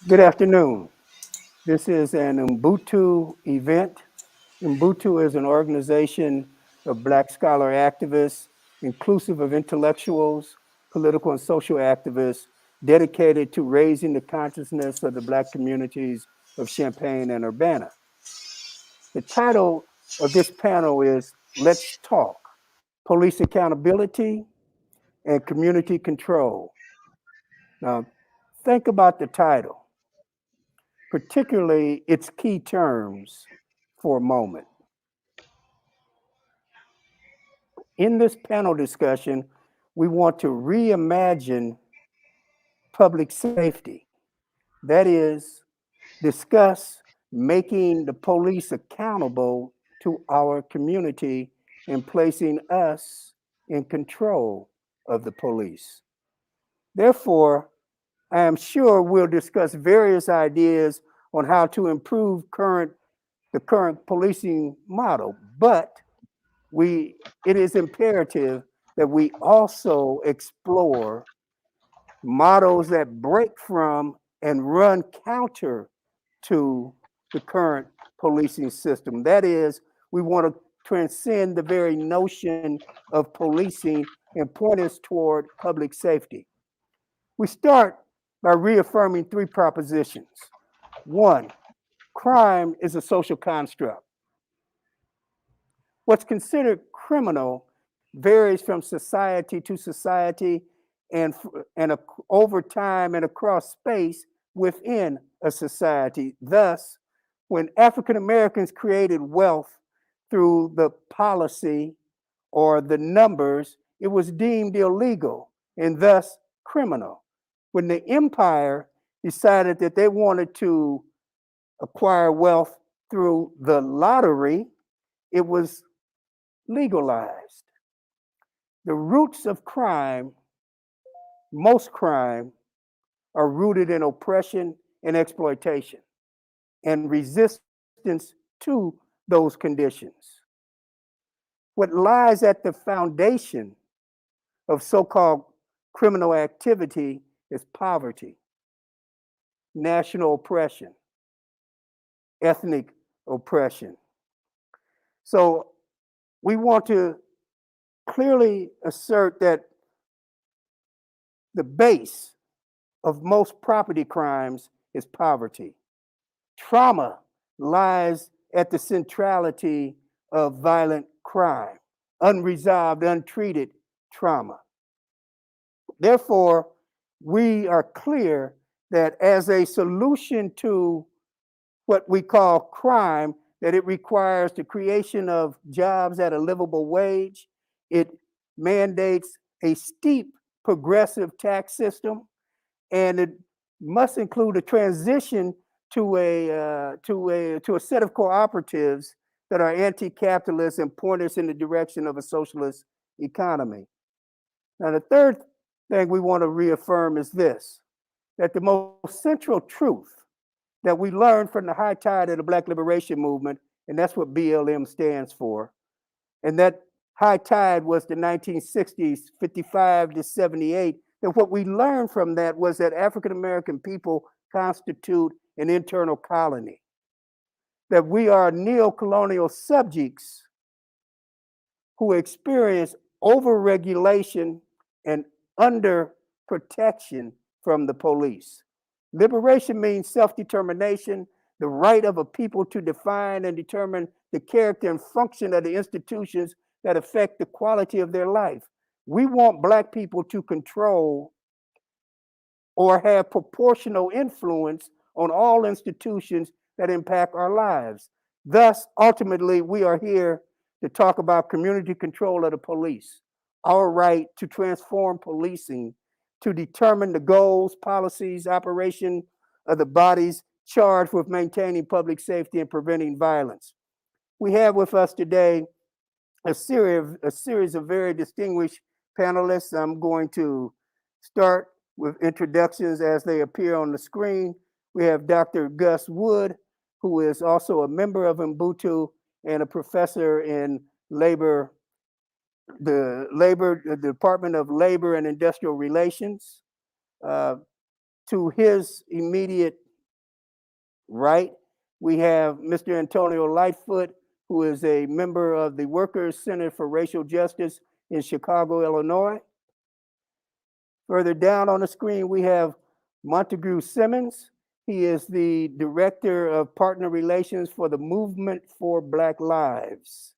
Good afternoon. This is an Ubuntu event. Ubuntu is an organization of Black scholar activists, inclusive of intellectuals, political and social activists, dedicated to raising the consciousness of the Black communities of Champaign and Urbana. The title of this panel is Let's Talk, Police Accountability and Community Control. Now, think about the title, particularly its key terms, for a moment. In this panel discussion, we want to reimagine public safety. That is, discuss making the police accountable to our community and placing us in control of the police. Therefore, I am sure we'll discuss various ideas on how to improve the current policing model, but it is imperative that we also explore models that break from and run counter to the current policing system. That is, we want to transcend the very notion of policing and point us toward public safety. We start by reaffirming three propositions. One, crime is a social construct. What's considered criminal varies from society to society and, over time and across space within a society. Thus, when African Americans created wealth through the policy or the numbers, it was deemed illegal and thus criminal. When the empire decided that they wanted to acquire wealth through the lottery, it was legalized. The roots of crime, most crime, are rooted in oppression and exploitation and resistance to those conditions. What lies at the foundation of so-called criminal activity is poverty, national oppression, ethnic oppression. So we want to clearly assert that the base of most property crimes is poverty. Trauma lies at the centrality of violent crime, unresolved, untreated trauma. Therefore, we are clear that as a solution to what we call crime, that it requires the creation of jobs at a livable wage. It mandates a steep progressive tax system, and it must include a transition to a set of cooperatives that are anti-capitalist and point us in the direction of a socialist economy. Now, the third thing we want to reaffirm is this: that the most central truth that we learned from the high tide of the Black Liberation Movement, and that's what BLM stands for, and that high tide was the 1960s, 55 to 78, that what we learned from that was that African American people constitute an internal colony, that we are neo-colonial subjects who experience overregulation and under protection from the police. Liberation means self-determination, the right of a people to define and determine the character and function of the institutions that affect the quality of their life. We want Black people to control or have proportional influence on all institutions that impact our lives. Thus, ultimately, we are here to talk about community control of the police, our right to transform policing, to determine the goals, policies, operation of the bodies charged with maintaining public safety and preventing violence. We have with us today a series of very distinguished panelists. I'm going to start with introductions as they appear on the screen. We have Dr. Gus Wood, who is also a member of Ubuntu and a professor in the Department of Labor and Industrial Relations. To his immediate right, we have Mr. Antonio Lightfoot, who is a member of the Workers Center for Racial Justice in Chicago, Illinois. Further down on the screen, we have Montague Simmons. He is the Director of Partner Relations for the Movement for Black Lives.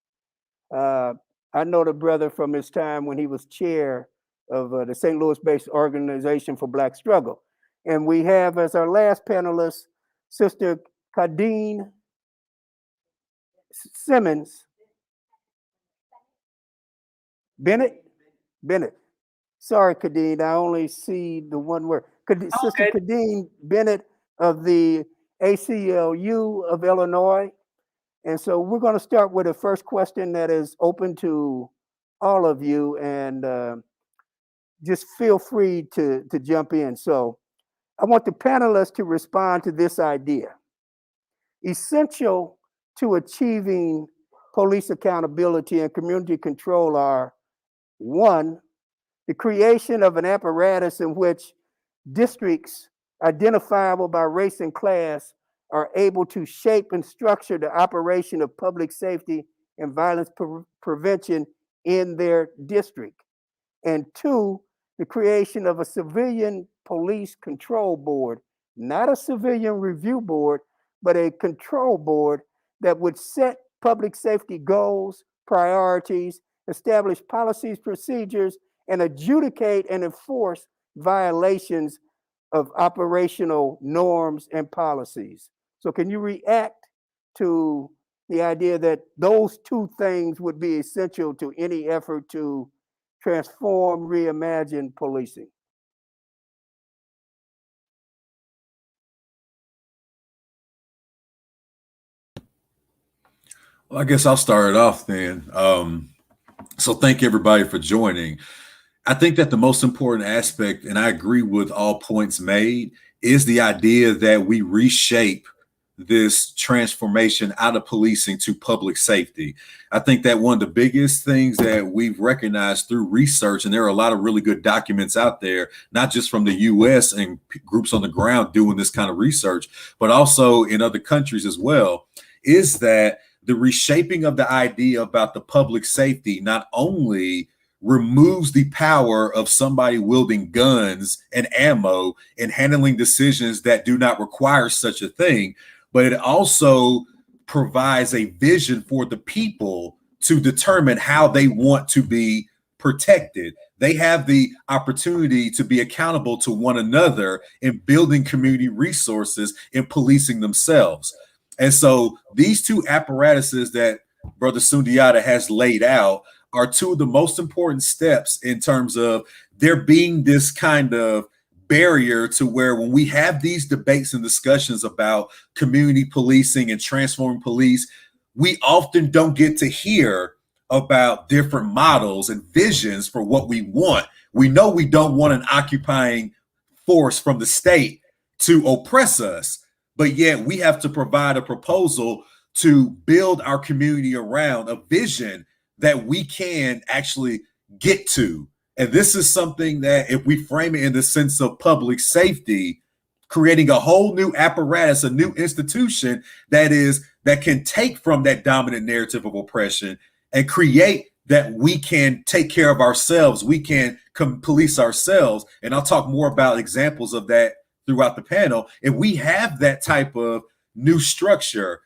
I know the brother from his time when he was chair of the St. Louis-based Organization for Black Struggle. And we have as our last panelist, Sister Kadeen Simmons. Bennett? Bennett. Sorry, Kadeen, I only see the one word. Sister Kadeen Bennett of the ACLU of Illinois. And so we're going to start with a first question that is open to all of you, and just feel free to jump in. So I want the panelists to respond to this idea. Essential to achieving police accountability and community control are: one, the creation of an apparatus in which districts identifiable by race and class are able to shape and structure the operation of public safety and violence prevention in their district. And two, the creation of a civilian police control board, not a civilian review board, but a control board that would set public safety goals, priorities, establish policies, procedures, and adjudicate and enforce violations of operational norms and policies. So can you react to the idea that those two things would be essential to any effort to transform, reimagine policing? Well, I guess I'll start it off then. So thank everybody for joining. I think that the most important aspect, and I agree with all points made, is the idea that we reshape this transformation out of policing to public safety. I think that one of the biggest things that we've recognized through research, and there are a lot of really good documents out there, not just from the US and groups on the ground doing this kind of research, but also in other countries as well, is that the reshaping of the idea about the public safety not only removes the power of somebody wielding guns and ammo and handling decisions that do not require such a thing, but it also provides a vision for the people to determine how they want to be protected. They have the opportunity to be accountable to one another in building community resources and policing themselves. And so these two apparatuses that Brother Sundiata has laid out are two of the most important steps in terms of there being this kind of barrier to where when we have these debates and discussions about community policing and transforming police, we often don't get to hear about different models and visions for what we want. We know we don't want an occupying force from the state to oppress us, but yet we have to provide a proposal to build our community around a vision that we can actually get to. And this is something that if we frame it in the sense of public safety, creating a whole new apparatus, a new institution that can take from that dominant narrative of oppression and create that we can take care of ourselves, we can police ourselves. And I'll talk more about examples of that throughout the panel. If we have that type of new structure,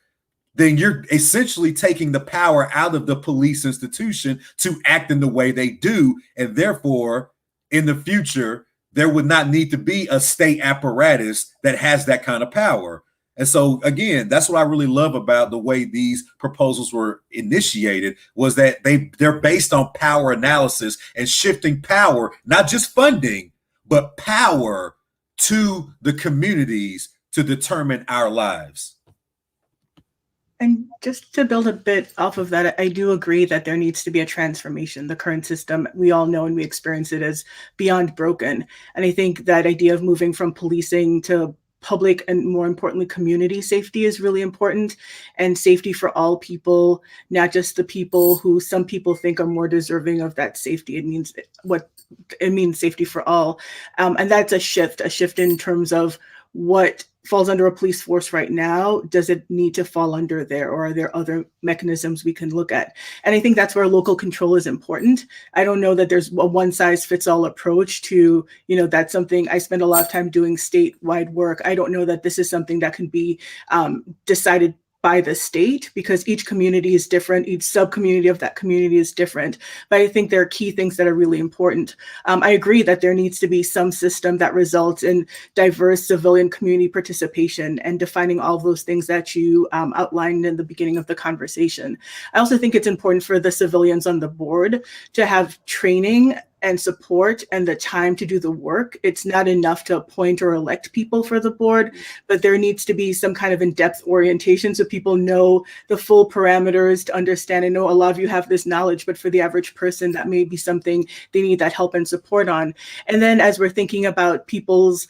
then you're essentially taking the power out of the police institution to act in the way they do. And therefore, in the future, there would not need to be a state apparatus that has that kind of power. And so, again, that's what I really love about the way these proposals were initiated, was that they're based on power analysis and shifting power, not just funding, but power to the communities to determine our lives. And just to build a bit off of that, I do agree that there needs to be a transformation. The current system, we all know and we experience it as beyond broken. And I think that idea of moving from policing to public and, more importantly, community safety is really important, and safety for all people, not just the people who some people think are more deserving of that safety. It means safety for all. And that's a shift in terms of what falls under a police force right now, does it need to fall under there, or are there other mechanisms we can look at? And I think that's where local control is important. I don't know that there's a one size fits all approach to, that's something I spend a lot of time doing statewide work. I don't know that this is something that can be decided by the state, because each community is different, each sub-community of that community is different. But I think there are key things that are really important. I agree that there needs to be some system that results in diverse civilian community participation and defining all of those things that you outlined in the beginning of the conversation. I also think it's important for the civilians on the board to have training and support and the time to do the work. It's not enough to appoint or elect people for the board, but there needs to be some kind of in-depth orientation so people know the full parameters to understand. I know a lot of you have this knowledge, but for the average person, that may be something they need that help and support on. And then as we're thinking about people's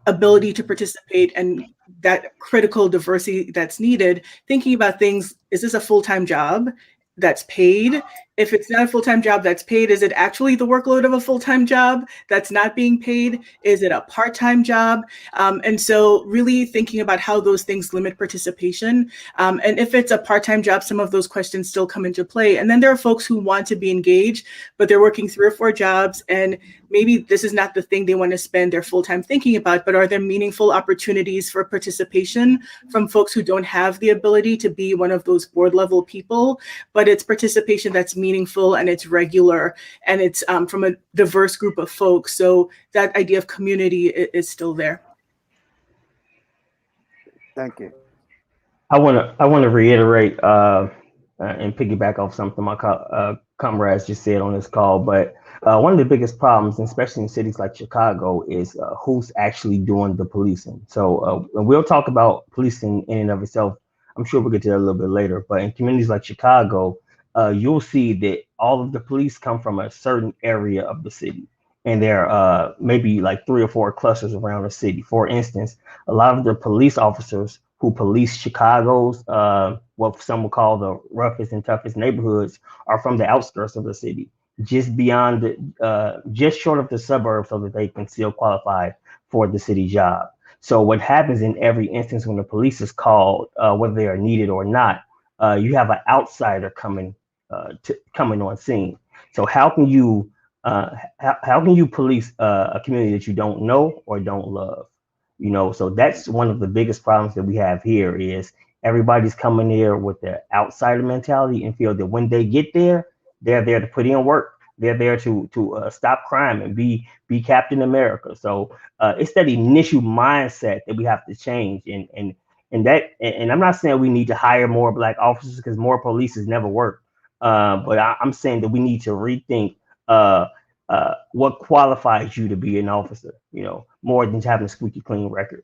ability to participate and that critical diversity that's needed, thinking about things, is this a full-time job that's paid? If it's not a full-time job that's paid, is it actually the workload of a full-time job that's not being paid? Is it a part-time job? And so really thinking about how those things limit participation. And if it's a part-time job, some of those questions still come into play. And then there are folks who want to be engaged, but they're working 3 or 4 jobs, and maybe this is not the thing they want to spend their full-time thinking about, but are there meaningful opportunities for participation from folks who don't have the ability to be one of those board level people, but it's participation that's meaningful and it's regular and it's from a diverse group of folks. So that idea of community is still there. Thank you. I want to reiterate and piggyback off something my comrades just said on this call. But one of the biggest problems, especially in cities like Chicago, is who's actually doing the policing. So we'll talk about policing in and of itself. I'm sure we'll get to that a little bit later. But in communities like Chicago, you'll see that all of the police come from a certain area of the city. And there are maybe like 3 or 4 clusters around the city. For instance, a lot of the police officers who police Chicago's, what some would call the roughest and toughest neighborhoods, are from the outskirts of the city, just beyond, just short of the suburbs, so that they can still qualify for the city job. So what happens in every instance when the police is called, whether they are needed or not, you have an outsider coming on scene. So how can you police a community that you don't know or don't love? So that's one of the biggest problems that we have here is everybody's coming there with the outsider mentality and feel that when they get there, they're there to put in work. They're there to stop crime and be Captain America. So it's that initial mindset that we have to change. And I'm not saying we need to hire more Black officers, because more police has never worked. But I'm saying that we need to rethink what qualifies you to be an officer, more than having a squeaky clean record.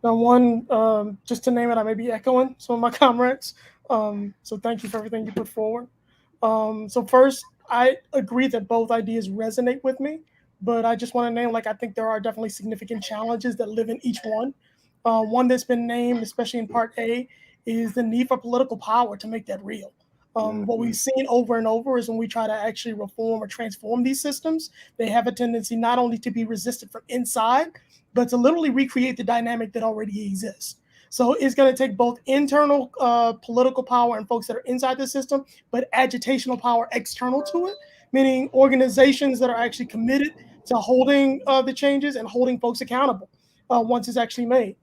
Now, one, just to name it, I may be echoing some of my comrades. So thank you for everything you put forward. So first, I agree that both ideas resonate with me, but I just want to name, I think there are definitely significant challenges that live in each one. One that's been named, especially in Part A, is the need for political power to make that real. What we've seen over and over is when we try to actually reform or transform these systems, they have a tendency not only to be resisted from inside, but to literally recreate the dynamic that already exists. So it's going to take both internal political power and folks that are inside the system, but agitational power external to it, meaning organizations that are actually committed to holding the changes and holding folks accountable once it's actually made.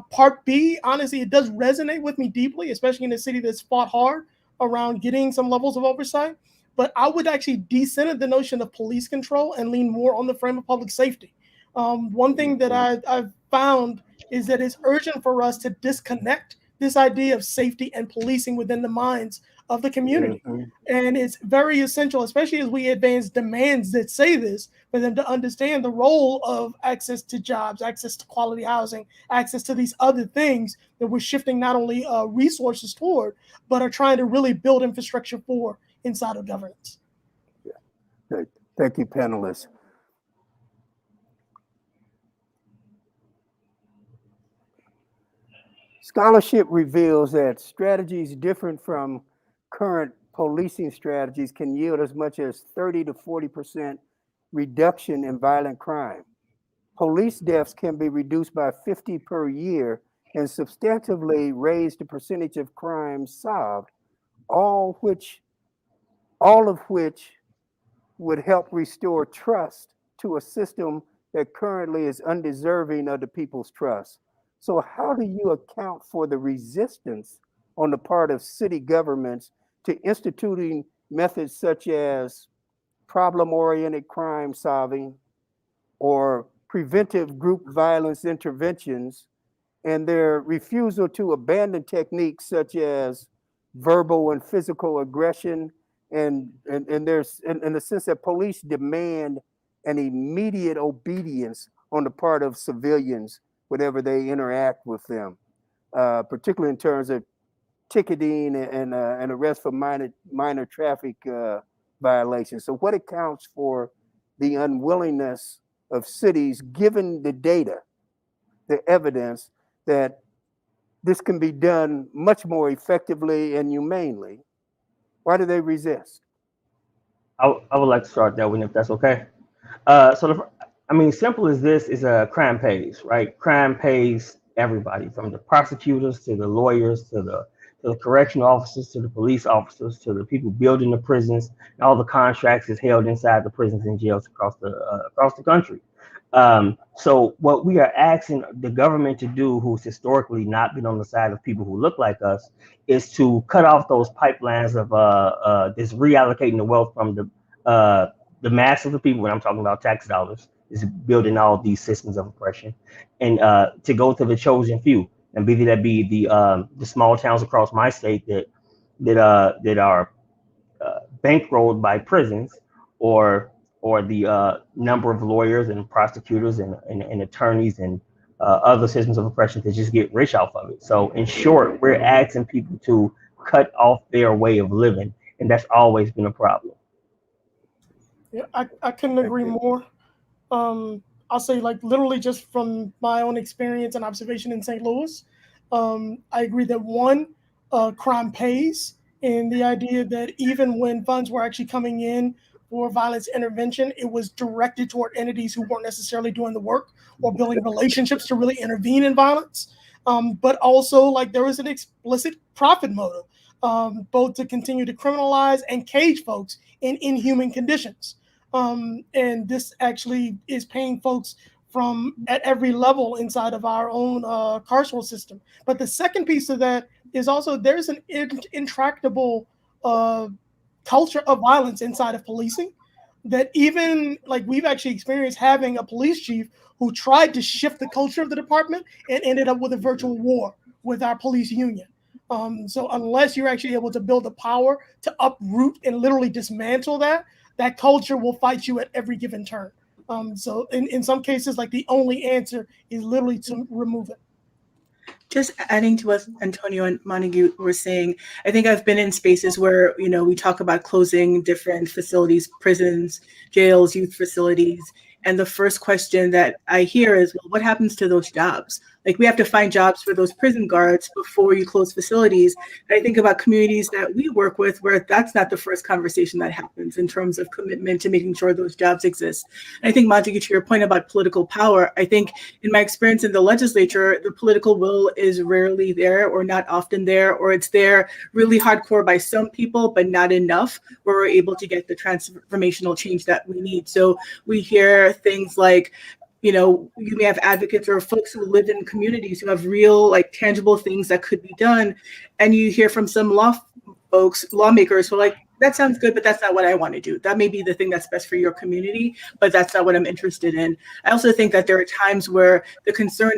Part B, honestly, it does resonate with me deeply, especially in a city that's fought hard around getting some levels of oversight. But I would actually decenter the notion of police control and lean more on the frame of public safety. One thing that I've found is that it's urgent for us to disconnect this idea of safety and policing within the minds of the community. And it's very essential, especially as we advance demands that say this, for them to understand the role of access to jobs, access to quality housing, access to these other things that we're shifting not only resources toward, but are trying to really build infrastructure for inside of governance. Yeah. Good. Thank you, panelists. Scholarship reveals that strategies different from current policing strategies can yield as much as 30 to 40% reduction in violent crime. police deaths can be reduced by 50 per year and substantively raise the percentage of crimes solved, all of which would help restore trust to a system that currently is undeserving of the people's trust. So how do you account for the resistance on the part of city governments to instituting methods such as problem-oriented crime solving or preventive group violence interventions, and their refusal to abandon techniques such as verbal and physical aggression, and there's in the sense that police demand an immediate obedience on the part of civilians whenever they interact with them, particularly in terms of ticketing and arrest for minor traffic violations. So what accounts for the unwillingness of cities, given the data, the evidence that this can be done much more effectively and humanely? Why do they resist? I would like to start that one if that's okay. Simple as this is crime pays, right? Crime pays everybody, from the prosecutors to the lawyers to the correctional officers to the police officers to the people building the prisons, and all the contracts is held inside the prisons and jails across the country. So what we are asking the government to do, who's historically not been on the side of people who look like us, is to cut off those pipelines of this reallocating the wealth from the mass of the people. When I'm talking about tax dollars, is building all these systems of oppression, and to go to the chosen few, and be that be the small towns across my state that are bankrolled by prisons, or the number of lawyers and prosecutors and attorneys and other systems of oppression to just get rich off of it. So in short, we're asking people to cut off their way of living, and that's always been a problem. Yeah, I couldn't agree more. I'll say, like, literally just from my own experience and observation in St. Louis, I agree that one, crime pays, and the idea that even when funds were actually coming in for violence intervention, it was directed toward entities who weren't necessarily doing the work or building relationships to really intervene in violence. But also, like, there was an explicit profit motive, both to continue to criminalize and cage folks in inhuman conditions. And this actually is paying folks from at every level inside of our own carceral system. But the second piece of that is also there's an intractable culture of violence inside of policing that even, like, we've actually experienced having a police chief who tried to shift the culture of the department and ended up with a virtual war with our police union. So unless you're actually able to build the power to uproot and literally dismantle that culture will fight you at every given turn. So in some cases, like, the only answer is literally to remove it. Just adding to what Antonio and Montague were saying, I think I've been in spaces where, we talk about closing different facilities, prisons, jails, youth facilities. And the first question that I hear is, well, what happens to those jobs? Like, we have to find jobs for those prison guards before you close facilities. And I think about communities that we work with where that's not the first conversation that happens in terms of commitment to making sure those jobs exist. And I think, Montague, to your point about political power, I think in my experience in the legislature, the political will is rarely there or not often there, or it's there really hardcore by some people, but not enough where we're able to get the transformational change that we need. So we hear things like, you may have advocates or folks who live in communities who have real, like, tangible things that could be done. And you hear from some lawmakers who are like, that sounds good, but that's not what I want to do. That may be the thing that's best for your community, but that's not what I'm interested in. I also think that there are times where the concern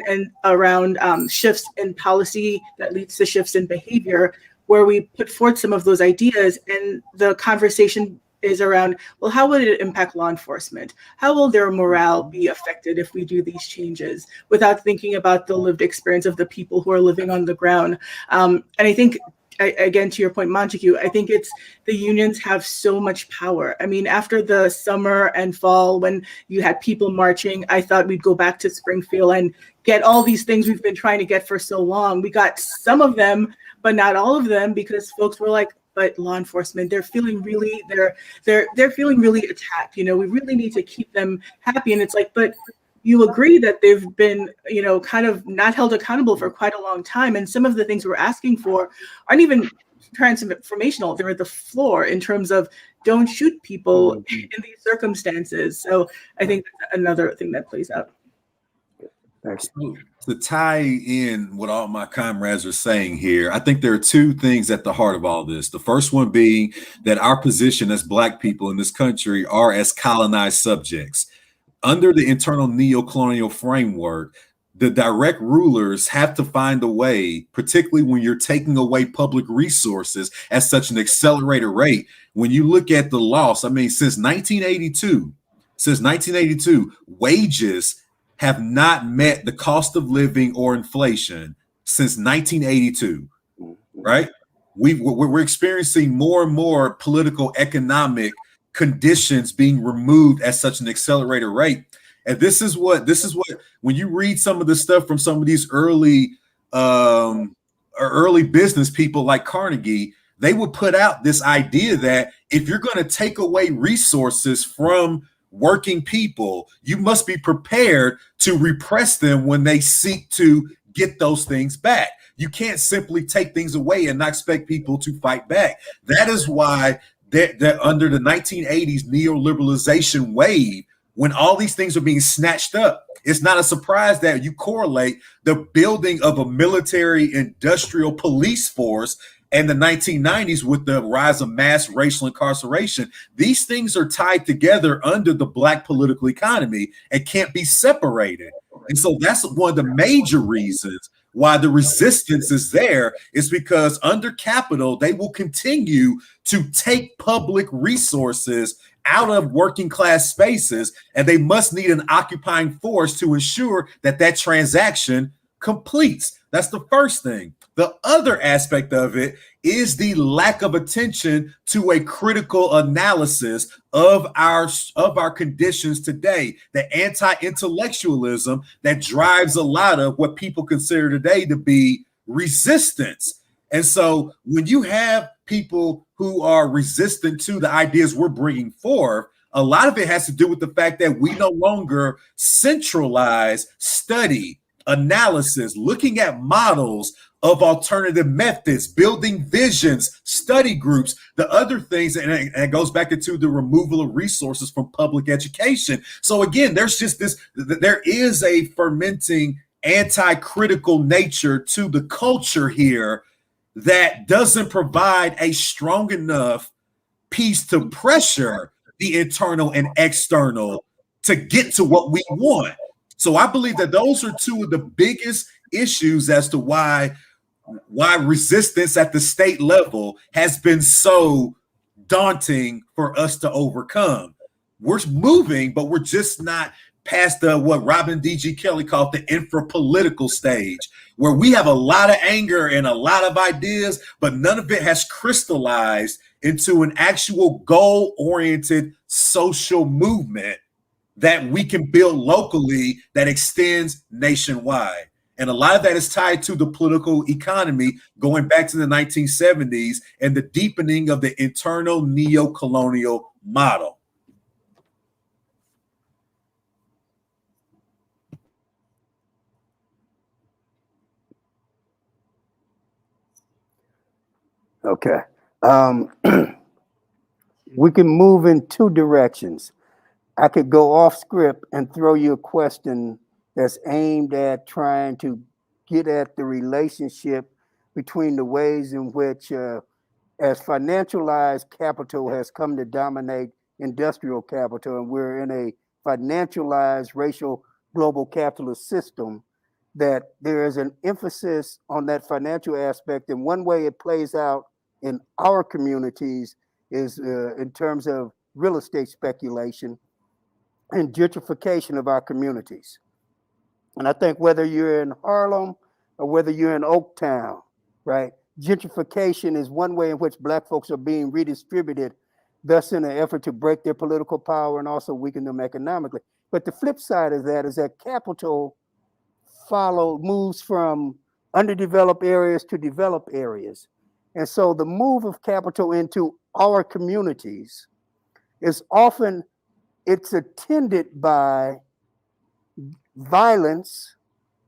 around shifts in policy that leads to shifts in behavior, where we put forth some of those ideas and the conversation is around, well, how would it impact law enforcement? How will their morale be affected if we do these changes, without thinking about the lived experience of the people who are living on the ground? And I think, again, to your point, Montague, I think it's the unions have so much power. I mean, after the summer and fall, when you had people marching, I thought we'd go back to Springfield and get all these things we've been trying to get for so long. We got some of them, but not all of them, because folks were like, but law enforcement, they're feeling really attacked. We really need to keep them happy. And it's like, but you agree that they've been, kind of not held accountable for quite a long time. And some of the things we're asking for aren't even transformational. They're at the floor in terms of don't shoot people in these circumstances. So I think that's another thing that plays out. So, to tie in what all my comrades are saying here, I think there are two things at the heart of all this. The first one being that our position as Black people in this country are as colonized subjects. Under the internal neo-colonial framework, the direct rulers have to find a way, particularly when you're taking away public resources at such an accelerated rate. When you look at the loss, I mean, since 1982, wages have not met the cost of living or inflation since 1982, right? We're experiencing more and more political economic conditions being removed at such an accelerated rate. And this is what when you read some of the stuff from some of these early business people like Carnegie, they would put out this idea that if you're going to take away resources from working people, you must be prepared to repress them when they seek to get those things back. You can't simply take things away and not expect people to fight back. That is why that under the 1980s neoliberalization wave, when all these things are being snatched up, it's not a surprise that you correlate the building of a military industrial police force and the 1990s with the rise of mass racial incarceration. These things are tied together under the Black political economy and can't be separated. And so that's one of the major reasons why the resistance is there, is because under capital, they will continue to take public resources out of working class spaces, and they must need an occupying force to ensure that that transaction completes. That's the first thing. The other aspect of it is the lack of attention to a critical analysis of our conditions today, the anti-intellectualism that drives a lot of what people consider today to be resistance. And so when you have people who are resistant to the ideas we're bringing forth, a lot of it has to do with the fact that we no longer centralize study, analysis, looking at models of alternative methods, building visions, study groups, the other things, and it goes back into the removal of resources from public education. So again, there is a fermenting anti-critical nature to the culture here that doesn't provide a strong enough piece to pressure the internal and external to get to what we want. So I believe that those are two of the biggest issues as to why resistance at the state level has been so daunting for us to overcome. We're moving, but we're just not past what Robin D.G. Kelly called the infra-political stage, where we have a lot of anger and a lot of ideas, but none of it has crystallized into an actual goal-oriented social movement that we can build locally that extends nationwide. And a lot of that is tied to the political economy going back to the 1970s and the deepening of the internal neo-colonial model. Okay. We can move in two directions. I could go off script and throw you a question that's aimed at trying to get at the relationship between the ways in which, as financialized capital has come to dominate industrial capital, and we're in a financialized racial global capitalist system, that there is an emphasis on that financial aspect. And one way it plays out in our communities is in terms of real estate speculation and gentrification of our communities. And I think whether you're in Harlem or whether you're in Oaktown, right, gentrification is one way in which Black folks are being redistributed, thus in an effort to break their political power and also weaken them economically. But the flip side of that is that capital moves from underdeveloped areas to developed areas. And so the move of capital into our communities is often, it's attended by violence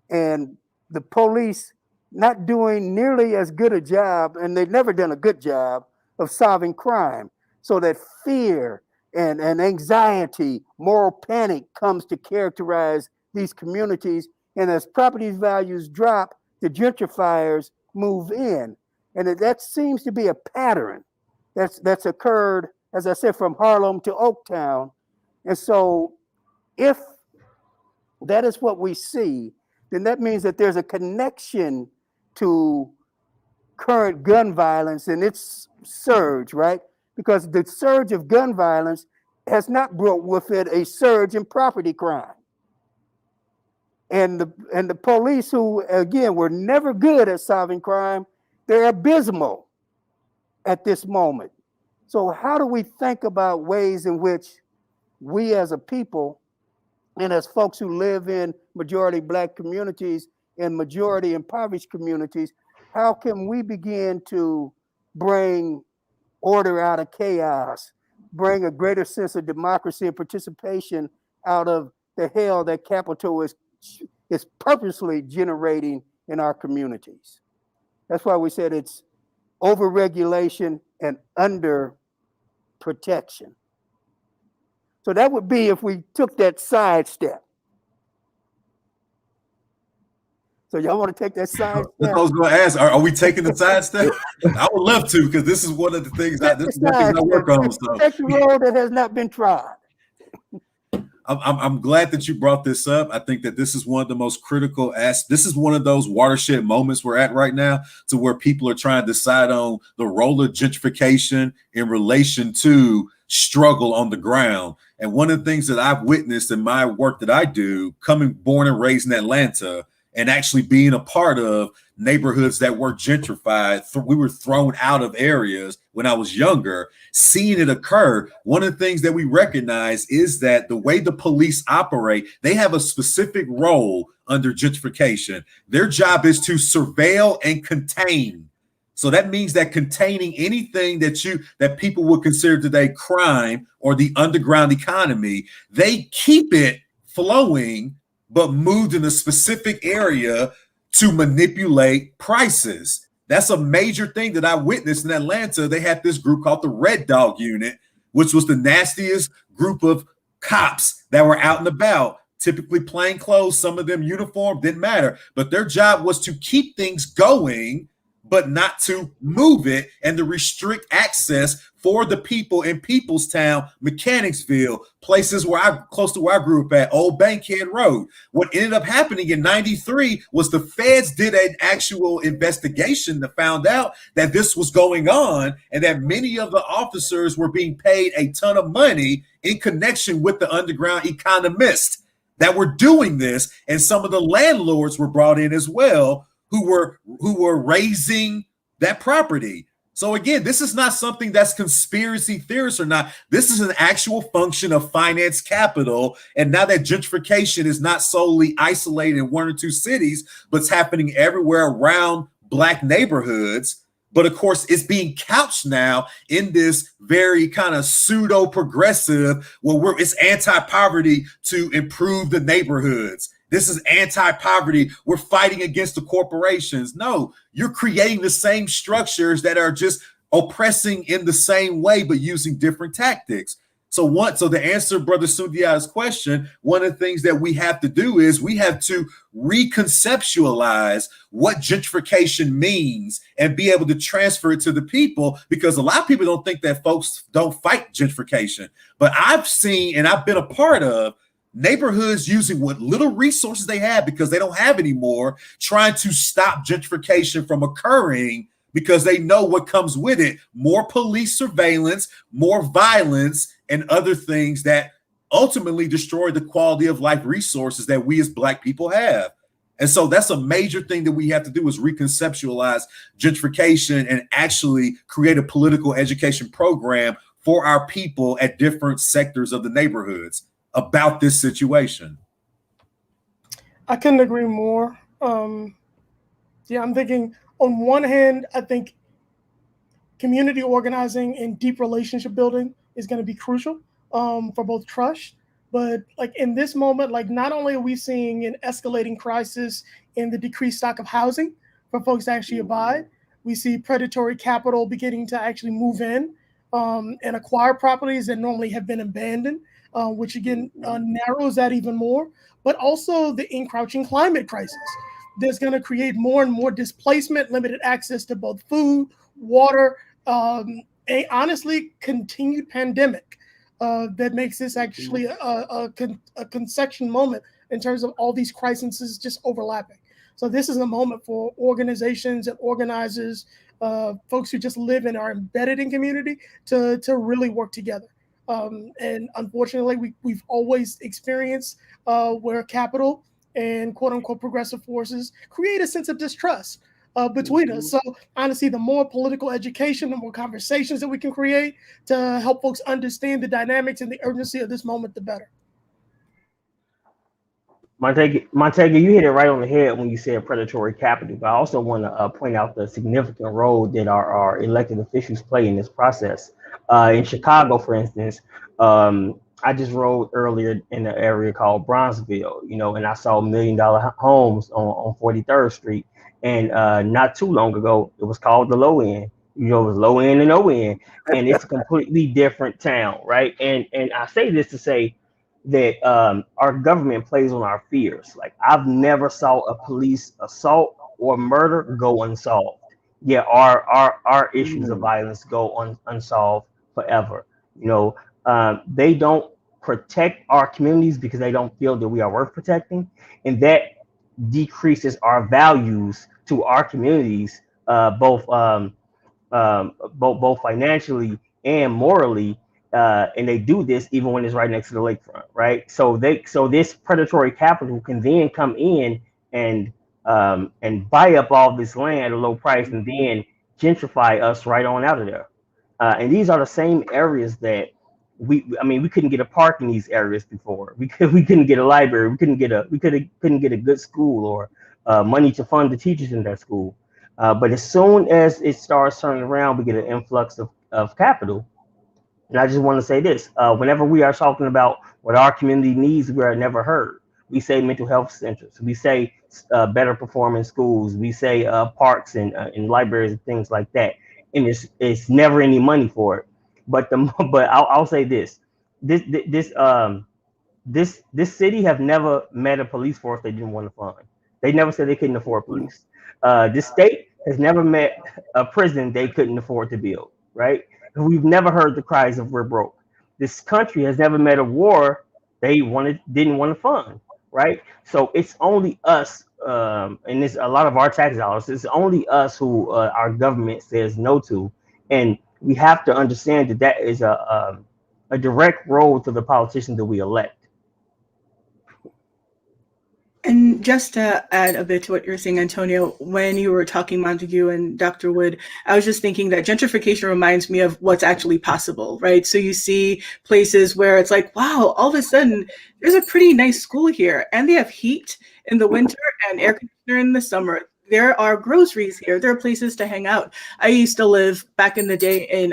and the police not doing nearly as good a job, and they've never done a good job of solving crime. So that fear and anxiety, moral panic comes to characterize these communities. And as property values drop, the gentrifiers move in. And that seems to be a pattern that's occurred, as I said, from Harlem to Oaktown. And so if that is what we see, then that means that there's a connection to current gun violence and its surge, right? Because the surge of gun violence has not brought with it a surge in property crime. And the police, who again were never good at solving crime, they're abysmal at this moment. So how do we think about ways in which we as a people and as folks who live in majority Black communities and majority impoverished communities, how can we begin to bring order out of chaos, bring a greater sense of democracy and participation out of the hell that capital is purposely generating in our communities? That's why we said it's overregulation and under protection. So that would be if we took that side step. So y'all want to take that side step? I was going to ask, are we taking the side step? I would love to, because this is one of the things I work on. So. Protect the road that has not been trod. I'm glad that you brought this up. I think that this is one of the most critical this is one of those watershed moments we're at right now, to where people are trying to decide on the role of gentrification in relation to struggle on the ground. And one of the things that I've witnessed in my work that I do, coming born and raised in Atlanta, and actually being a part of neighborhoods that were gentrified, we were thrown out of areas when I was younger, seeing it occur. One of the things that we recognize is that the way the police operate, they have a specific role under gentrification. Their job is to surveil and contain. So that means that containing anything that people would consider today crime or the underground economy, they keep it flowing, but moved in a specific area to manipulate prices. That's a major thing that I witnessed in Atlanta. They had this group called the Red Dog Unit, which was the nastiest group of cops that were out and about, typically plain clothes, some of them uniform, didn't matter. But their job was to keep things going, but not to move it, and to restrict access for the people in Peoplestown, Mechanicsville, places close to where I grew up at, Old Bankhead Road. What ended up happening in '93 was the feds did an actual investigation that found out that this was going on, and that many of the officers were being paid a ton of money in connection with the underground economists that were doing this. And some of the landlords were brought in as well, who were raising that property. So again, this is not something that's conspiracy theorists or not. This is an actual function of finance capital. And now that gentrification is not solely isolated in one or two cities, but it's happening everywhere around Black neighborhoods. But of course, it's being couched now in this very kind of pseudo progressive, where it's anti-poverty to improve the neighborhoods. This is anti-poverty. We're fighting against the corporations. No, you're creating the same structures that are just oppressing in the same way, but using different tactics. So to answer Brother Sundia's question, one of the things that we have to do is we have to reconceptualize what gentrification means and be able to transfer it to the people, because a lot of people don't think that folks don't fight gentrification. But I've seen, and I've been a part of, neighborhoods using what little resources they have, because they don't have any more, trying to stop gentrification from occurring, because they know what comes with it: more police surveillance, more violence, and other things that ultimately destroy the quality of life resources that we as Black people have. And so that's a major thing that we have to do, is reconceptualize gentrification and actually create a political education program for our people at different sectors of the neighborhoods about this situation. I couldn't agree more. I'm thinking, on one hand, I think community organizing and deep relationship building is going to be crucial for both trust, But like in this moment, like not only are we seeing an escalating crisis in the decreased stock of housing for folks to actually abide, we see predatory capital beginning to actually move in and acquire properties that normally have been abandoned, which again narrows that even more. But also the encroaching climate crisis. That's going to create more and more displacement, limited access to both food, water, a honestly continued pandemic that makes this actually a conception moment in terms of all these crises just overlapping. So this is a moment for organizations and organizers, folks who just live and are embedded in community to really work together. And unfortunately, we've always experienced where capital and quote unquote progressive forces create a sense of distrust between us. So honestly, the more political education, the more conversations that we can create to help folks understand the dynamics and the urgency of this moment, the better. Montega, you hit it right on the head when you said predatory capital. But I also want to point out the significant role that our elected officials play in this process. In Chicago, for instance, I just rode earlier in an area called Bronzeville, and I saw $1 million homes on 43rd Street. And not too long ago, it was called the low end. It was low end and no end, and it's a completely different town, right? And I say this to say that our government plays on our fears. Like I've never saw a police assault or murder go unsolved. Yeah, our issues of violence go unsolved forever. They don't protect our communities because they don't feel that we are worth protecting, and that decreases our values to our communities, both financially and morally, and they do this even when it's right next to the lakefront, right? So this predatory capital can then come in and buy up all this land at a low price and then gentrify us right on out of there. And these are the same areas that we couldn't get a park in these areas before. We couldn't get a library. We couldn't get a good school or money to fund the teachers in that school. But as soon as it starts turning around, we get an influx of capital. And I just want to say this, whenever we are talking about what our community needs, we are never heard. We say mental health centers. We say better performing schools. We say parks and libraries and things like that. And it's never any money for it. But I'll say this city have never met a police force they didn't want to fund. They never said they couldn't afford police. This state has never met a prison they couldn't afford to build, right? We've never heard the cries of we're broke. This country has never met a war they didn't want to fund, right? So it's only us, and it's a lot of our tax dollars. It's only us who our government says no to, and we have to understand that is a direct role to the politicians that we elect. And just to add a bit to what you're saying, Antonio, when you were talking, Montague and Dr. Wood, I was just thinking that gentrification reminds me of what's actually possible, right? So you see places where it's like, wow, all of a sudden there's a pretty nice school here and they have heat in the winter and air conditioner in the summer. There are groceries here. There are places to hang out. I used to live back in the day in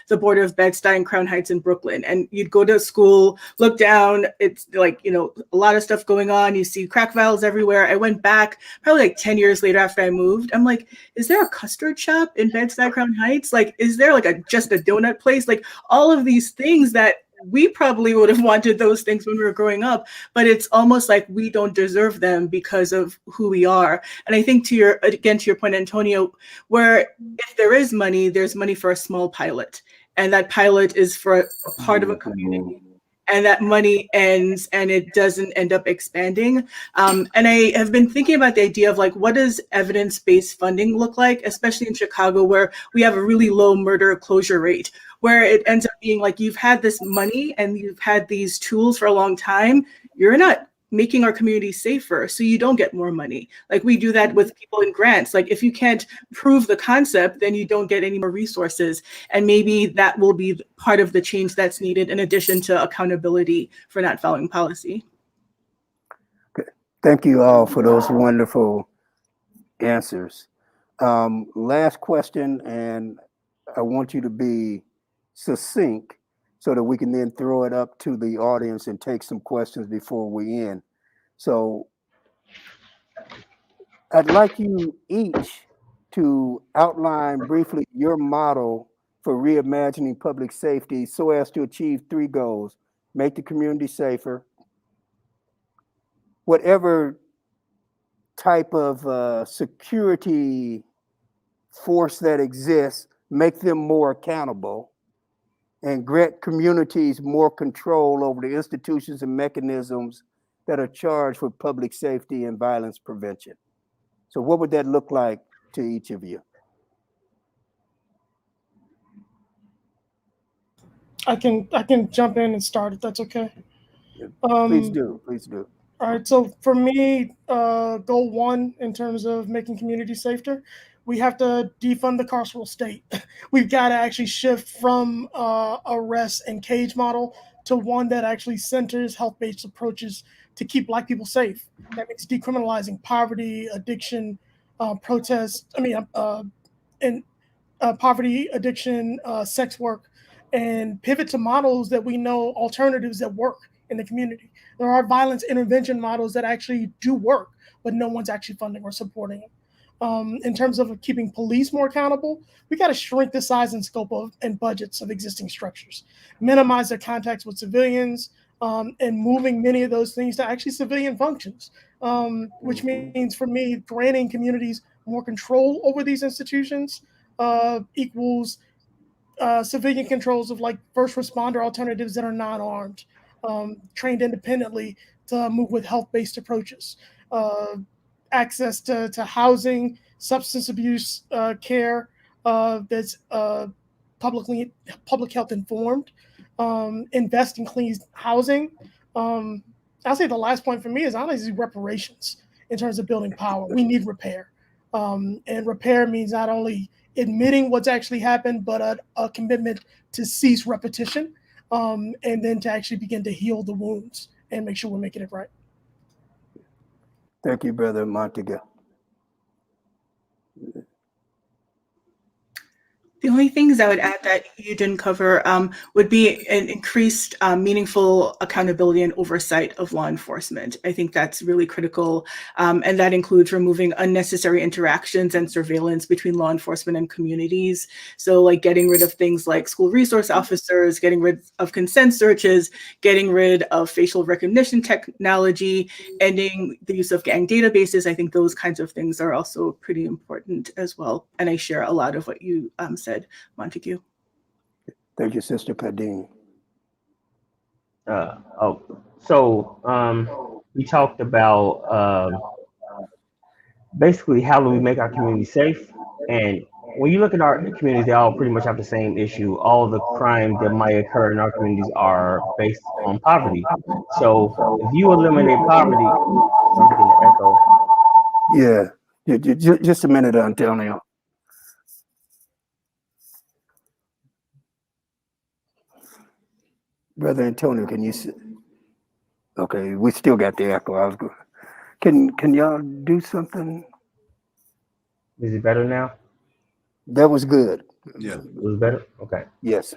the border of Bed-Stuy and Crown Heights in Brooklyn. And you'd go to school, look down. It's like, a lot of stuff going on. You see crack vials everywhere. I went back probably like 10 years later after I moved. I'm like, is there a custard shop in Bed-Stuy, Crown Heights? Like, is there like just a donut place? Like all of these things that we probably would have wanted those things when we were growing up, but it's almost like we don't deserve them because of who we are. And I think to your point, Antonio, where if there is money, there's money for a small pilot, and that pilot is for a part of a community. And that money ends and it doesn't end up expanding. And I have been thinking about the idea of like, what does evidence-based funding look like, especially in Chicago, where we have a really low murder closure rate, where it ends up being like you've had this money and you've had these tools for a long time. You're not making our community safer, so you don't get more money. Like we do that with people in grants. Like if you can't prove the concept, then you don't get any more resources. And maybe that will be part of the change that's needed in addition to accountability for not following policy. Thank you all for those wonderful answers. Last question, and I want you to be succinct so that we can then throw it up to the audience and take some questions before we end. So I'd like you each to outline briefly your model for reimagining public safety so as to achieve 3 goals: make the community safer, whatever type of security force that exists, make them more accountable, and grant communities more control over the institutions and mechanisms that are charged with public safety and violence prevention. So what would that look like to each of you? I can jump in and start if that's okay. Please do. Please do. All right. So for me, goal 1 in terms of making community safer, we have to defund the carceral state. We've got to actually shift from arrest and cage model to one that actually centers health-based approaches to keep Black people safe. That means decriminalizing poverty, addiction, protest. And poverty, addiction, sex work, and pivot to models that we know, alternatives that work in the community. There are violence intervention models that actually do work, but no one's actually funding or supporting them. In terms of keeping police more accountable, we got to shrink the size and scope of and budgets of existing structures, minimize their contacts with civilians, and moving many of those things to actually civilian functions, which means for me, granting communities more control over these institutions equals civilian controls of like first responder alternatives that are non-armed, trained independently to move with health-based approaches, access to housing, substance abuse care that's public health informed, invest in clean housing. I'll say the last point for me is honestly reparations in terms of building power. We need repair. And repair means not only admitting what's actually happened, but a commitment to cease repetition, and then to actually begin to heal the wounds and make sure we're making it right. Thank you, Brother Montega. The only things I would add that you didn't cover would be an increased meaningful accountability and oversight of law enforcement. I think that's really critical. And that includes removing unnecessary interactions and surveillance between law enforcement and communities. So like getting rid of things like school resource officers, getting rid of consent searches, getting rid of facial recognition technology, ending the use of gang databases. I think those kinds of things are also pretty important as well. And I share a lot of what you said, Montague. Thank you, Sister Kadeen. We talked about basically how do we make our community safe, and when you look at our communities, they all pretty much have the same issue. All the crime that might occur in our communities are based on poverty. So if you eliminate poverty, I'm getting an echo. Yeah, just a minute, Antonio. Brother Antonio, can you see? Okay, we still got the echo. I was good. Can y'all do something? Is it better now? That was good. Yeah. It was better? Okay. Yes.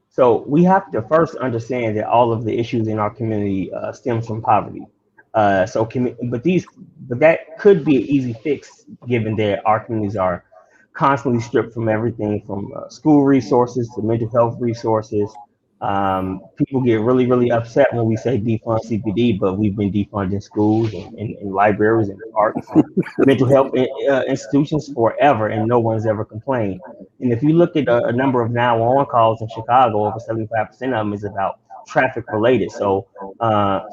So we have to first understand that all of the issues in our community stems from poverty. But that could be an easy fix given that our communities are constantly stripped from everything from school resources to mental health resources. People get really, really upset when we say defund CPD, but we've been defunding schools and libraries and parks and mental health institutions forever, and no one's ever complained. And if you look at a number of 911 calls in Chicago, over 75% of them is about traffic related. So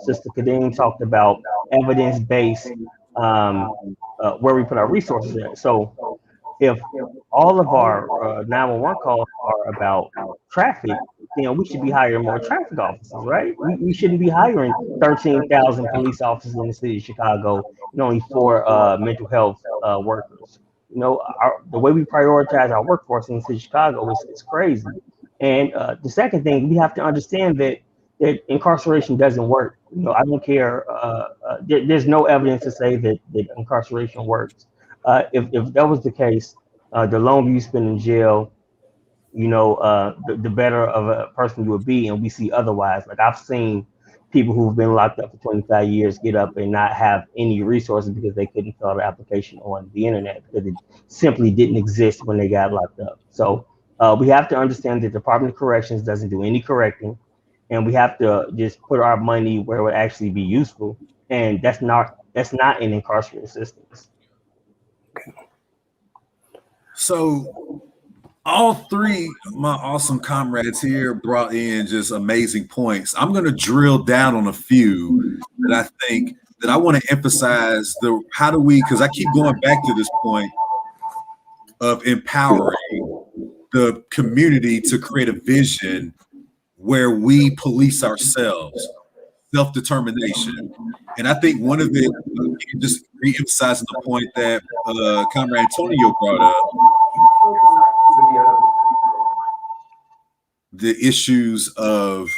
Sister Kadeem talked about evidence-based where we put our resources in. So if all of our 911 calls are about traffic, we should be hiring more traffic officers, right? We shouldn't be hiring 13,000 police officers in the city of Chicago and only 4 mental health workers. The way we prioritize our workforce in the city of Chicago is crazy. And the second thing, we have to understand that incarceration doesn't work. I don't care. There's no evidence to say that incarceration works. If that was the case, the longer you spend in jail, the better of a person you would be. And we see otherwise. Like I've seen people who've been locked up for 25 years get up and not have any resources because they couldn't fill the application on the internet because it simply didn't exist when they got locked up. So we have to understand that the Department of Corrections doesn't do any correcting, and we have to just put our money where it would actually be useful. And that's not in incarcerated systems. So all three of my awesome comrades here brought in just amazing points. I'm going to drill down on a few that I think that I want to emphasize because I keep going back to this point of empowering the community to create a vision where we police ourselves, self-determination. And I think one of it, just re-emphasizing the point that Comrade Antonio brought up, the issues of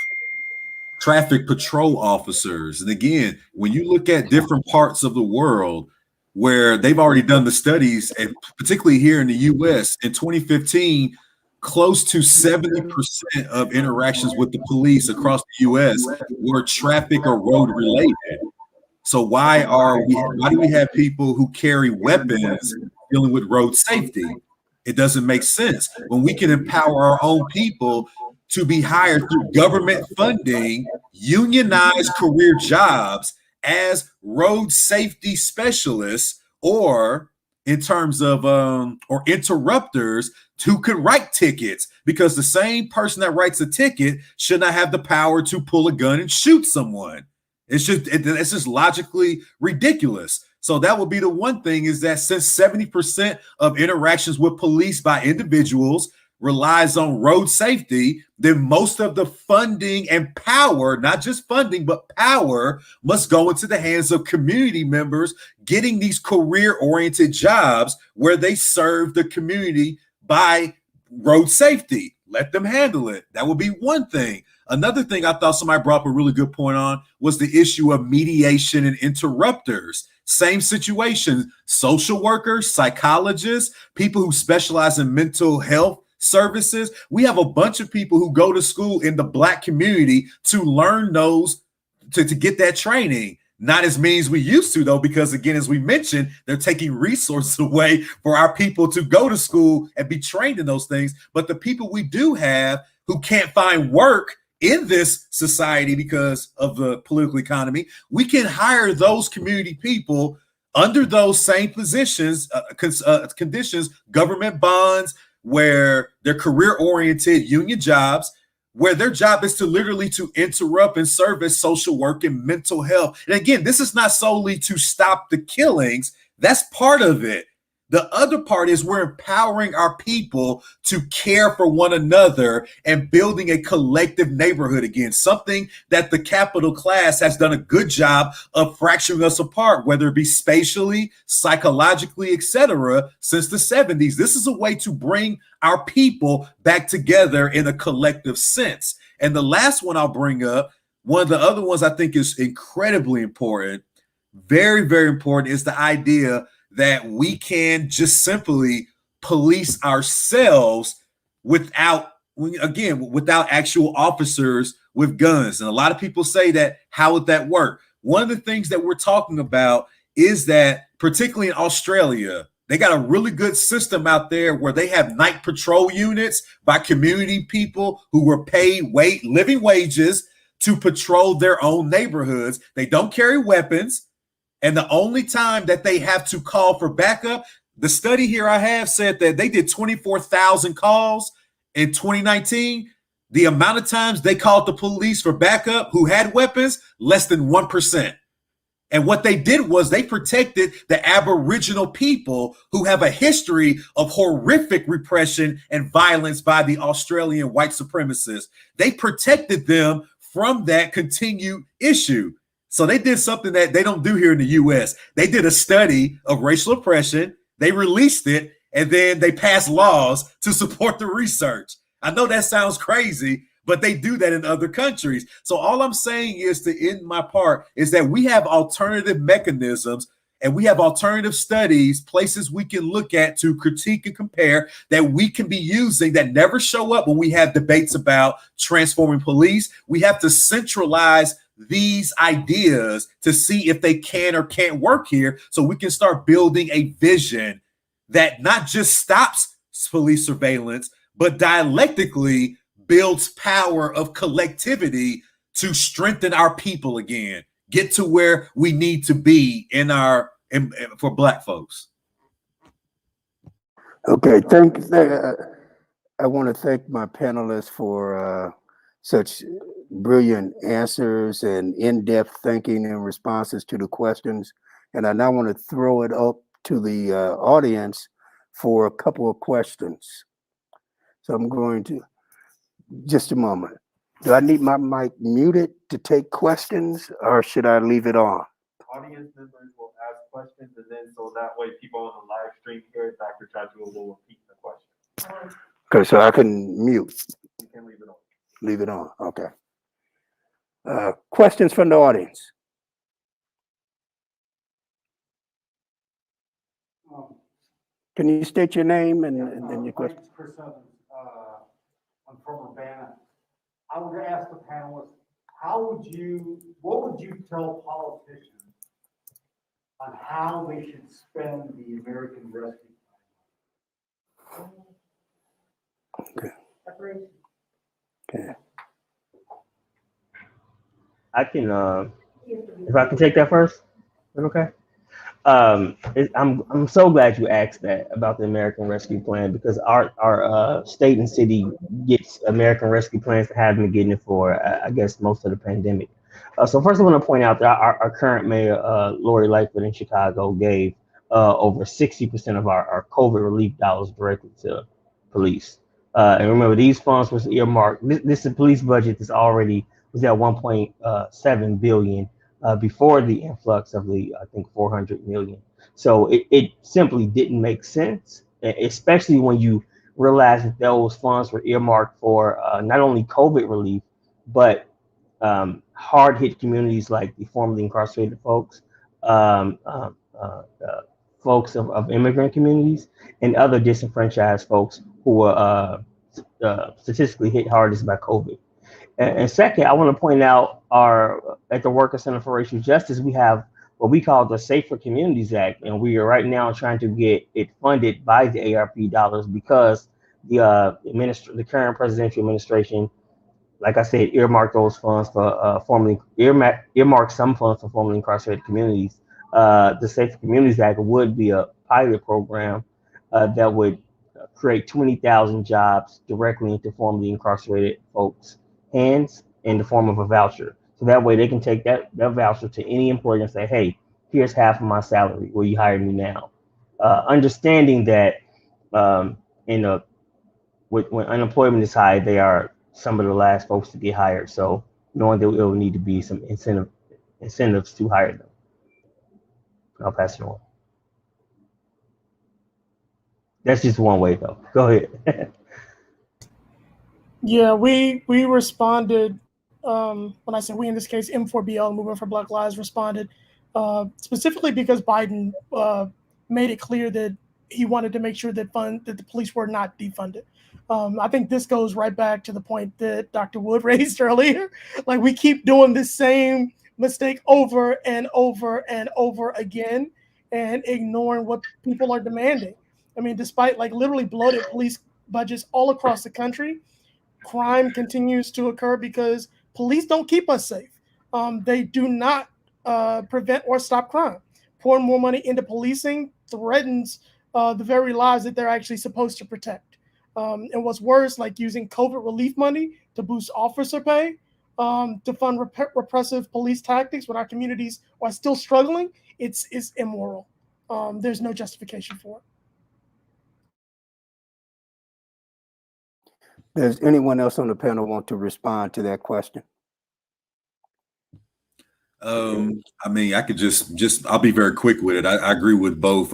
traffic patrol officers. And again, when you look at different parts of the world where they've already done the studies, and particularly here in the US, in 2015, close to 70% of interactions with the police across the US were traffic or road related. So why do we have people who carry weapons dealing with road safety? It doesn't make sense. When we can empower our own people to be hired through government funding, unionized career jobs as road safety specialists, or in terms of or interrupters who could write tickets, because the same person that writes a ticket should not have the power to pull a gun and shoot someone. It's just logically ridiculous. So that would be the one thing, is that since 70% of interactions with police by individuals relies on road safety, then most of the funding and power, not just funding, but power, must go into the hands of community members getting these career-oriented jobs where they serve the community by road safety. Let them handle it. That would be one thing. Another thing I thought somebody brought up a really good point on was the issue of mediation and interrupters. Same situation, social workers, psychologists, people who specialize in mental health services. We have a bunch of people who go to school in the Black community to learn those, to get that training. Not as many as we used to, though, because again, as we mentioned, they're taking resources away for our people to go to school and be trained in those things. But the people we do have who can't find work in this society because of the political economy, we can hire those community people under those same positions, conditions, government bonds, where they're career-oriented union jobs, where their job is to literally to interrupt and service social work and mental health. And again, this is not solely to stop the killings. That's part of it. The other part is we're empowering our people to care for one another and building a collective neighborhood again, something that the capital class has done a good job of fracturing us apart, whether it be spatially, psychologically, etc., since the 70s. This is a way to bring our people back together in a collective sense. And the last one I'll bring up, one of the other ones I think is incredibly important, very, very important, is the idea that we can just simply police ourselves without actual officers with guns. And a lot of people say that, how would that work? One of the things that we're talking about is that, particularly in Australia, they got a really good system out there where they have night patrol units by community people who were paid living wages to patrol their own neighborhoods. They don't carry weapons. And the only time that they have to call for backup, the study here I have said that they did 24,000 calls in 2019. The amount of times they called the police for backup who had weapons, less than 1%. And what they did was they protected the Aboriginal people who have a history of horrific repression and violence by the Australian white supremacists. They protected them from that continued issue. So they did something that they don't do here in the US. They did a study of racial oppression, they released it, and then they passed laws to support the research. I know that sounds crazy, but they do that in other countries. So all I'm saying is, to end my part, is that we have alternative mechanisms. and we have alternative studies, places we can look at to critique and compare that we can be using that never show up when we have debates about transforming police. We have to centralize these ideas to see if they can or can't work here, so we can start building a vision that not just stops police surveillance, but dialectically builds power of collectivity to strengthen our people again, get to where we need to be for Black folks. Okay, I want to thank my panelists for such brilliant answers and in-depth thinking and responses to the questions. And I now want to throw it up to the audience for a couple of questions. So I'm going to, just a moment. Do I need my mic muted to take questions, or should I leave it on? Audience members will ask questions, and then so that way people on the live stream hear Dr. Chachua will repeat the question. Okay, so I can mute. You can leave it on. Leave it on, okay. Questions from the audience? Can you state your name and your question? Chris Evans. I'm from Urbana. I would ask the panelists, what would you tell politicians on how they should spend the American Rescue Plan? Okay. Okay. I can, if I can take that first, is that okay? I'm so glad you asked that about the American Rescue Plan, because our state and city gets American Rescue Plans that have been getting it for I guess most of the pandemic. So first I want to point out that our current mayor, Lori Lightfoot in Chicago, gave over 60% of our COVID relief dollars directly to police. And remember, these funds was earmarked. This is a police budget that's already was at 1.7 billion. Before the influx of the, I think, 400 million. So it simply didn't make sense, especially when you realize that those funds were earmarked for not only COVID relief, but hard hit communities like the formerly incarcerated folks, folks of immigrant communities, and other disenfranchised folks who were statistically hit hardest by COVID. And second, I want to point out at the Worker Center for Racial Justice, we have what we call the Safer Communities Act, and we are right now trying to get it funded by the ARP dollars, because the current presidential administration, like I said, earmarked those funds for earmarked some funds for formerly incarcerated communities. The Safer Communities Act would be a pilot program that would create 20,000 jobs directly into formerly incarcerated folks' hands in the form of a voucher. So that way they can take that voucher to any employer and say, hey, here's half of my salary. Will you hire me now? Understanding that when unemployment is high, they are some of the last folks to get hired. So knowing that there will need to be some incentives to hire them. I'll pass it on. That's just one way though. Go ahead. Yeah, we responded, when I say we, in this case, M4BL, Movement for Black Lives, responded specifically because Biden made it clear that he wanted to make sure that the police were not defunded. I think this goes right back to the point that Dr. Wood raised earlier. Like, we keep doing the same mistake over and over and over again and ignoring what people are demanding. I mean, despite like literally bloated police budgets all across the country, crime continues to occur because police don't keep us safe. They do not prevent or stop crime. Pouring more money into policing threatens the very lives that they're actually supposed to protect. And what's worse, like using COVID relief money to boost officer pay, to fund repressive police tactics when our communities are still struggling, it's immoral. There's no justification for it. Does anyone else on the panel want to respond to that question? I mean, I could I'll be very quick with it. I agree with both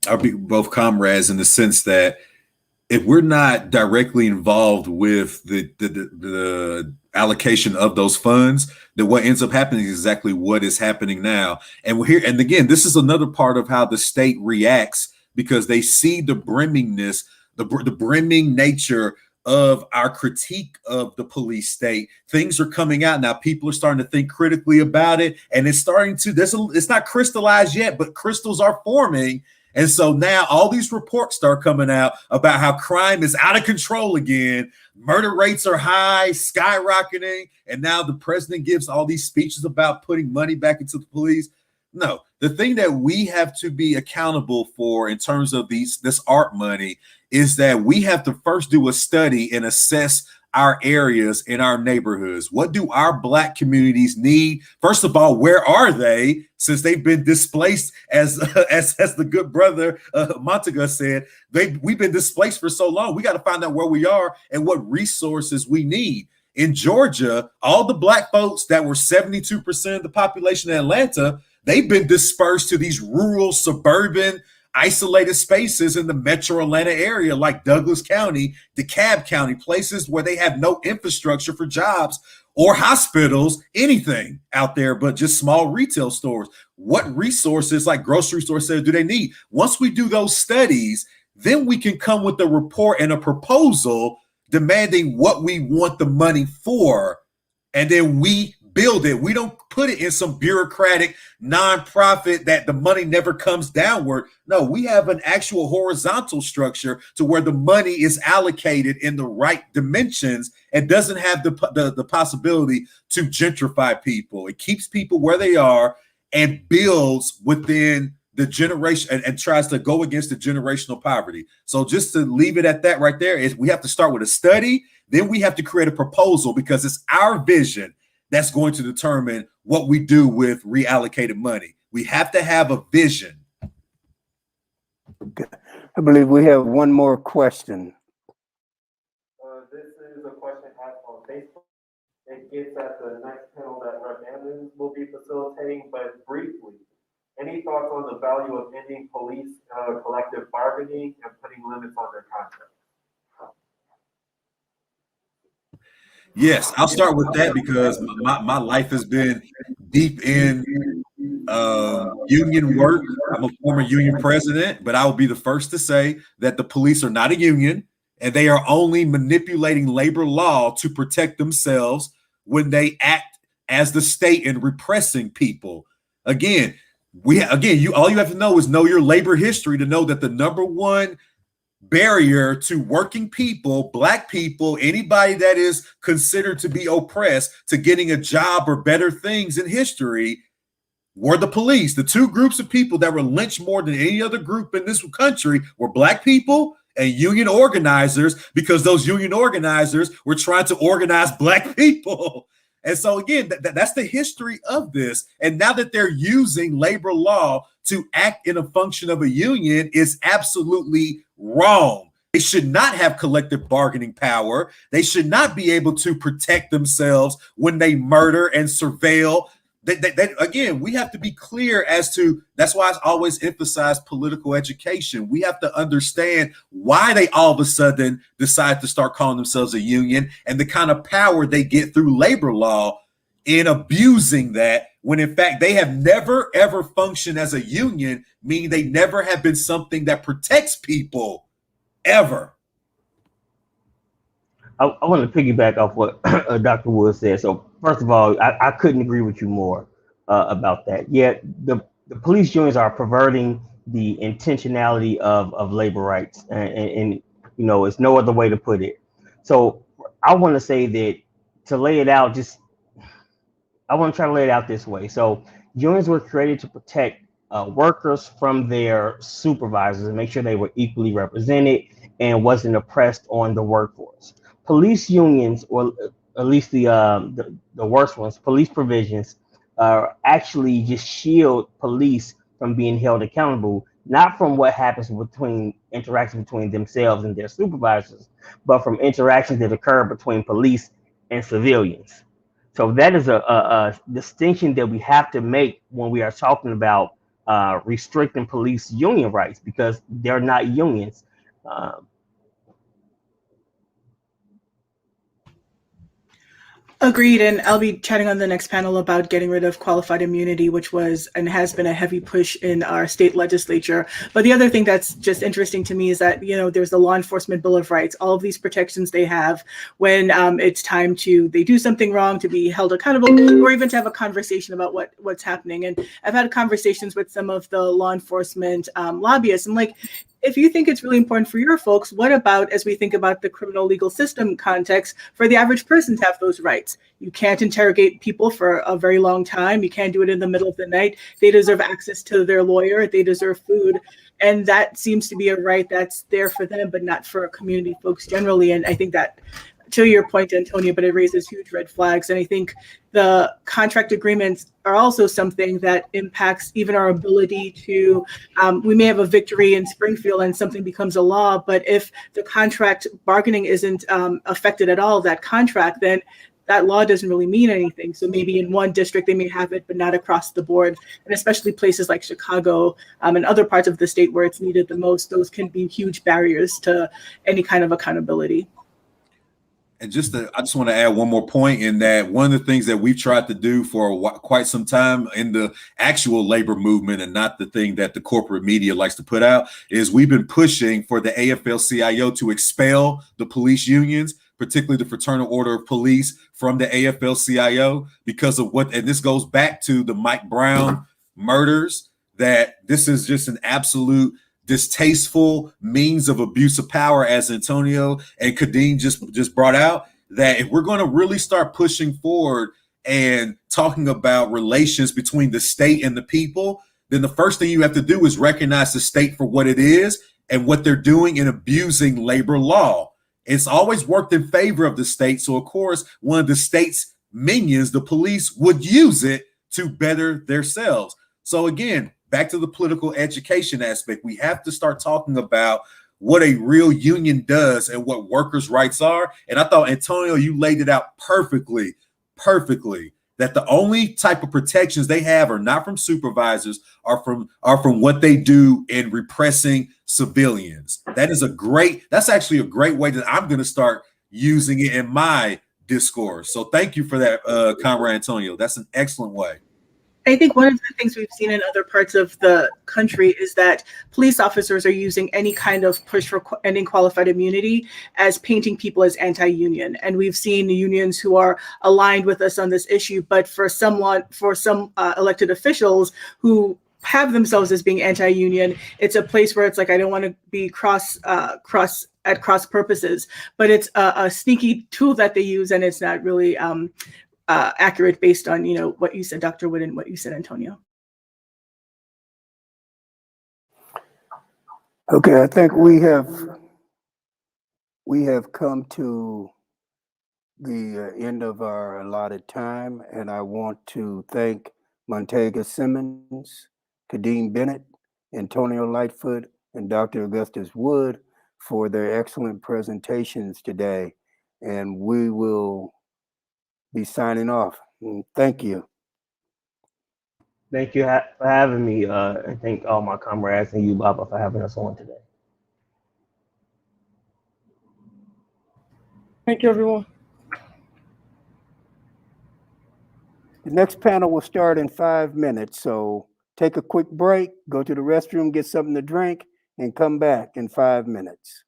both comrades in the sense that if we're not directly involved with the allocation of those funds, then what ends up happening is exactly what is happening now. And we're here, and again, this is another part of how the state reacts, because they see the brimmingness, the brimming nature of our critique of the police state. Things are coming out now. People are starting to think critically about it, and it's starting to, it's not crystallized yet, but crystals are forming. And so now all these reports start coming out about how crime is out of control again. Murder rates are high, skyrocketing. And now the president gives all these speeches about putting money back into the police. No, the thing that we have to be accountable for in terms of this art money is that we have to first do a study and assess our areas in our neighborhoods. What do our Black communities need? First of all, where are they, since they've been displaced, as the good brother Montega said, we've been displaced for so long. We got to find out where we are and what resources we need. In Georgia, all the Black folks that were 72% of the population in Atlanta, they've been dispersed to these rural, suburban, isolated spaces in the metro Atlanta area, like Douglas County, DeKalb County, places where they have no infrastructure for jobs or hospitals, anything out there but just small retail stores. What resources, like grocery stores, do they need? Once we do those studies, then we can come with a report and a proposal demanding what we want the money for, and then we build it. We don't put it in some bureaucratic nonprofit that the money never comes downward. No, we have an actual horizontal structure to where the money is allocated in the right dimensions and doesn't have the possibility to gentrify people. It keeps people where they are and builds within the generation and tries to go against the generational poverty. So just to leave it at that right there, is we have to start with a study, then we have to create a proposal, because it's our vision that's going to determine what we do with reallocated money. We have to have a vision. I believe we have one more question. This is a question asked on Facebook. It gets at the next panel that Rep. Evans will be facilitating, but briefly, any thoughts on the value of ending police collective bargaining and putting limits on their contracts? Yes, I'll start with that, because my life has been deep in union work. I'm a former union president, but I will be the first to say that the police are not a union, and they are only manipulating labor law to protect themselves when they act as the state in repressing people. Again, all you have to know is know your labor history to know that the number one barrier to working people, Black people, anybody that is considered to be oppressed, to getting a job or better things in history, were the police. The two groups of people that were lynched more than any other group in this country were Black people and union organizers, because those union organizers were trying to organize Black people. And so again, that's the history of this. And now that they're using labor law to act in a function of a union is absolutely wrong. They should not have collective bargaining power. They should not be able to protect themselves when they murder and surveil. Again, we have to be clear as to, that's why I always emphasize political education. We have to understand why they all of a sudden decide to start calling themselves a union and the kind of power they get through labor law in abusing that, when in fact they have never ever functioned as a union, meaning they never have been something that protects people ever. I want to piggyback off what Dr. Wood said. So first of all, I couldn't agree with you more about that. Yet the police unions are perverting the intentionality of labor rights, and you know, it's no other way to put it. So I want to say that, to lay it out, I want to try to lay it out this way. So unions were created to protect workers from their supervisors and make sure they were equally represented and wasn't oppressed on the workforce. Police unions, or at least the worst ones, police provisions, actually just shield police from being held accountable, not from what happens between interactions between themselves and their supervisors, but from interactions that occur between police and civilians. So that is a distinction that we have to make when we are talking about restricting police union rights, because they're not unions. Agreed, and I'll be chatting on the next panel about getting rid of qualified immunity, which was and has been a heavy push in our state legislature. But the other thing that's just interesting to me is that, there's the Law Enforcement Bill of Rights, all of these protections they have when it's time they do something wrong, to be held accountable, or even to have a conversation about what's happening. And I've had conversations with some of the law enforcement lobbyists. I'm like, if you think it's really important for your folks, what about, as we think about the criminal legal system context, for the average person to have those rights? You can't interrogate people for a very long time. You can't do it in the middle of the night. They deserve access to their lawyer. They deserve food. And that seems to be a right that's there for them, but not for community folks generally. And I think that, to your point, Antonio, but it raises huge red flags. And I think the contract agreements are also something that impacts even our ability to, we may have a victory in Springfield and something becomes a law, but if the contract bargaining isn't affected at all, that contract, then that law doesn't really mean anything. So maybe in one district they may have it, but not across the board. And especially places like Chicago and other parts of the state where it's needed the most, those can be huge barriers to any kind of accountability. And I just want to add one more point in that one of the things that we've tried to do for quite some time in the actual labor movement, and not the thing that the corporate media likes to put out, is we've been pushing for the AFL-CIO to expel the police unions, particularly the Fraternal Order of Police, from the AFL-CIO because of and this goes back to the Mike Brown murders, that this is just an absolute distasteful means of abuse of power, as Antonio and Kadeem just brought out, that if we're going to really start pushing forward and talking about relations between the state and the people, then the first thing you have to do is recognize the state for what it is and what they're doing in abusing labor law. It's always worked in favor of the state. So, of course, one of the state's minions, the police, would use it to better themselves. So, again, back to the political education aspect, we have to start talking about what a real union does and what workers' rights are. And I thought, Antonio, you laid it out perfectly, that the only type of protections they have are not from supervisors, are from what they do in repressing civilians. That's actually a great way that I'm going to start using it in my discourse. So thank you for that, Comrade Antonio. That's an excellent way. I think one of the things we've seen in other parts of the country is that police officers are using any kind of push for ending qualified immunity as painting people as anti-union. And we've seen unions who are aligned with us on this issue, but for some elected officials who have themselves as being anti-union, it's a place where it's like, I don't want to be cross purposes, but it's a sneaky tool that they use, and it's not really accurate based on what you said, Dr. Wood, and what you said, Antonio. Okay, I think we have come to the end of our allotted time, and I want to thank Montega Simmons, Kadeem Bennett, Antonio Lightfoot, and Dr. Augustus Wood for their excellent presentations today. And we will be signing off. Thank you. Thank you for having me, and thank all my comrades and you, Baba, for having us on today. Thank you, everyone. The next panel will start in 5 minutes, so take a quick break, go to the restroom, get something to drink, and come back in 5 minutes.